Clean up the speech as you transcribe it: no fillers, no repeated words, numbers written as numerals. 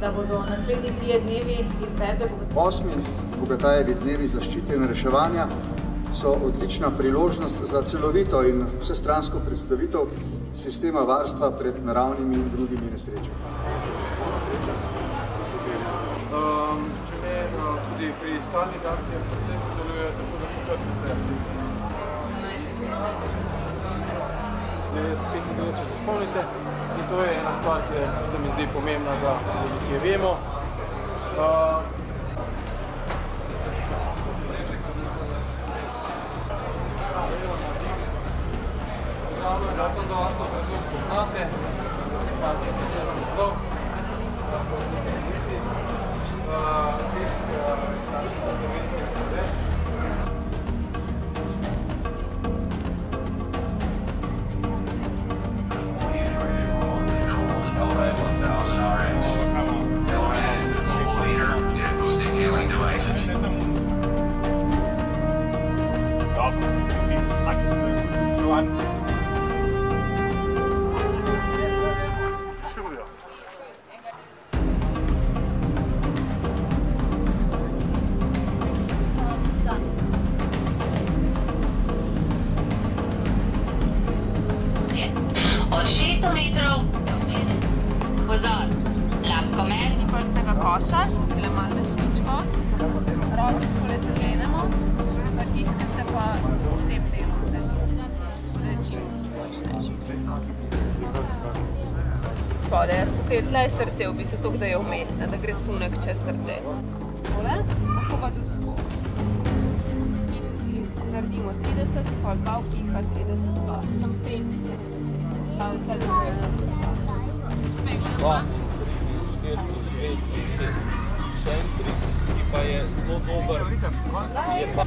da bodo naslednji 3 dnevi izvedbe. 8. Bogatajevi dnevi zaščite in reševanja so odlična priložnost za celovito in vsestransko predstavitev sistema varstva pred naravnimi in drugimi nesrečami. Če ne, tudi pri stalnih akcijah precej sodelujejo, tako da so kar precej aktivni. 95, če se spomnite, in to je ena stvar, ki se mi zdi pomembna, da ljudje vemo. Zakon za varstvo predlog poznate, mislim, da je fanti ste vse spoznal. Od 600 metrov pozor, lahkomerni prstnega koša, tukaj malo šničko, roke takole sklenemo, pritiska se pa s tem delom, da je čim močnejši. Spodaj, tukaj tle je srce, v bistvu toliko, da je vmes, da gre sunek čez srce. Tole, lahko pa tudi tako. In naredimo 30, pol 2 vpiha, 30, 2, sem 5, 2, 4, 6, še en trik, ki pa je zelo dober, je pa...